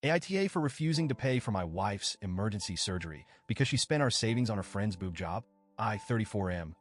AITA for refusing to pay for my wife's emergency surgery because she spent our savings on her friend's boob job. I, 34 am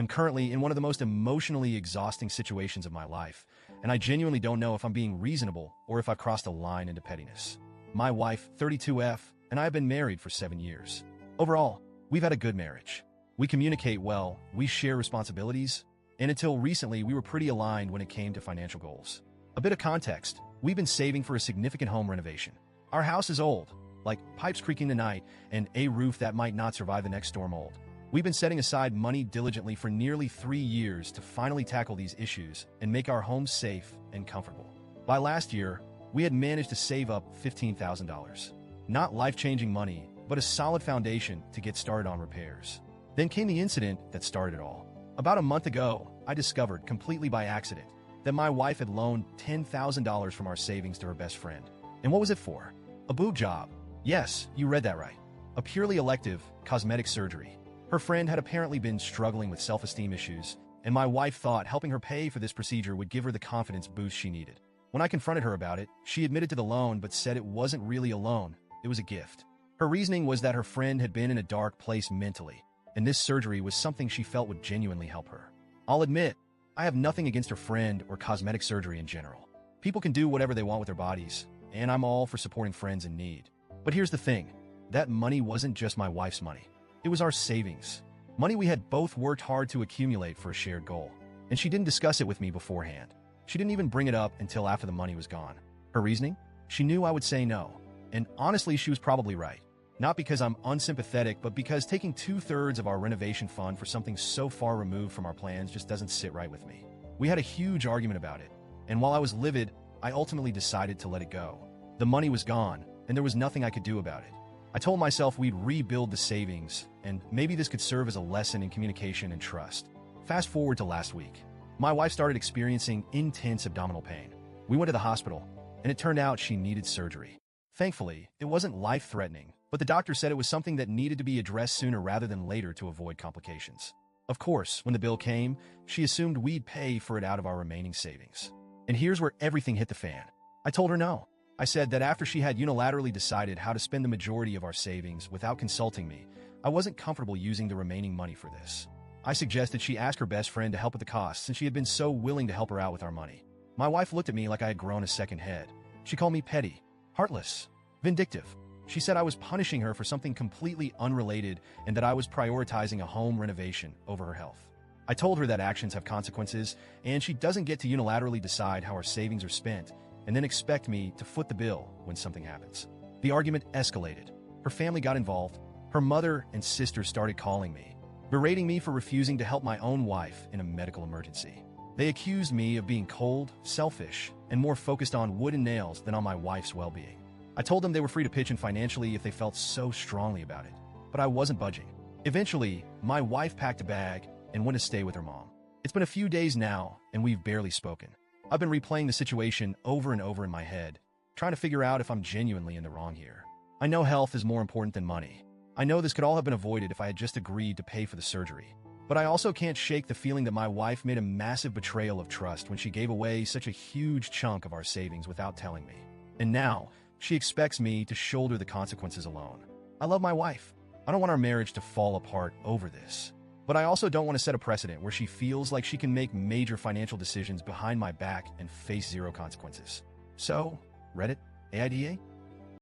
currently in one of the most emotionally exhausting situations of my life, and I genuinely don't know if I'm being reasonable or if I've crossed a line into pettiness. My wife, 32F, and I have been married for 7 years. Overall, we've had a good marriage. We communicate well, we share responsibilities, and until recently we were pretty aligned when it came to financial goals. A bit of context, we've been saving for a significant home renovation. Our house is old, like pipes creaking tonight and a roof that might not survive the next storm old. We've been setting aside money diligently for nearly 3 years to finally tackle these issues and make our home safe and comfortable. By last year, we had managed to save up $15,000. Not life-changing money, but a solid foundation to get started on repairs. Then came the incident that started it all. About a month ago, I discovered, completely by accident, that my wife had loaned $10,000 from our savings to her best friend. And what was it for? A boob job. Yes, you read that right. A purely elective, cosmetic surgery. Her friend had apparently been struggling with self-esteem issues, and my wife thought helping her pay for this procedure would give her the confidence boost she needed. When I confronted her about it, she admitted to the loan but said it wasn't really a loan, it was a gift. Her reasoning was that her friend had been in a dark place mentally, and this surgery was something she felt would genuinely help her. I'll admit, I have nothing against her friend or cosmetic surgery in general. People can do whatever they want with their bodies, and I'm all for supporting friends in need. But here's the thing, that money wasn't just my wife's money. It was our savings. Money we had both worked hard to accumulate for a shared goal. And she didn't discuss it with me beforehand. She didn't even bring it up until after the money was gone. Her reasoning? She knew I would say no. And honestly, she was probably right. Not because I'm unsympathetic, but because taking 2/3 of our renovation fund for something so far removed from our plans just doesn't sit right with me. We had a huge argument about it. And while I was livid, I ultimately decided to let it go. The money was gone, and there was nothing I could do about it. I told myself we'd rebuild the savings, and maybe this could serve as a lesson in communication and trust. Fast forward to last week. My wife started experiencing intense abdominal pain. We went to the hospital, and it turned out she needed surgery. Thankfully, it wasn't life-threatening, but the doctor said it was something that needed to be addressed sooner rather than later to avoid complications. Of course, when the bill came, she assumed we'd pay for it out of our remaining savings. And here's where everything hit the fan. I told her no. I said that after she had unilaterally decided how to spend the majority of our savings without consulting me, I wasn't comfortable using the remaining money for this. I suggested she ask her best friend to help with the costs since she had been so willing to help her out with our money. My wife looked at me like I had grown a second head. She called me petty, heartless, vindictive. She said I was punishing her for something completely unrelated and that I was prioritizing a home renovation over her health. I told her that actions have consequences and she doesn't get to unilaterally decide how our savings are spent and then expect me to foot the bill when something happens. The argument escalated. Her family got involved. Her mother and sister started calling me, berating me for refusing to help my own wife in a medical emergency. They accused me of being cold, selfish, and more focused on wood and nails than on my wife's well-being. I told them they were free to pitch in financially if they felt so strongly about it, but I wasn't budging. Eventually, my wife packed a bag and went to stay with her mom. It's been a few days now, and we've barely spoken. I've been replaying the situation over and over in my head, trying to figure out if I'm genuinely in the wrong here. I know health is more important than money. I know this could all have been avoided if I had just agreed to pay for the surgery. But I also can't shake the feeling that my wife made a massive betrayal of trust when she gave away such a huge chunk of our savings without telling me. And now, she expects me to shoulder the consequences alone. I love my wife. I don't want our marriage to fall apart over this. But I also don't want to set a precedent where she feels like she can make major financial decisions behind my back and face zero consequences. So, Reddit, AIDA?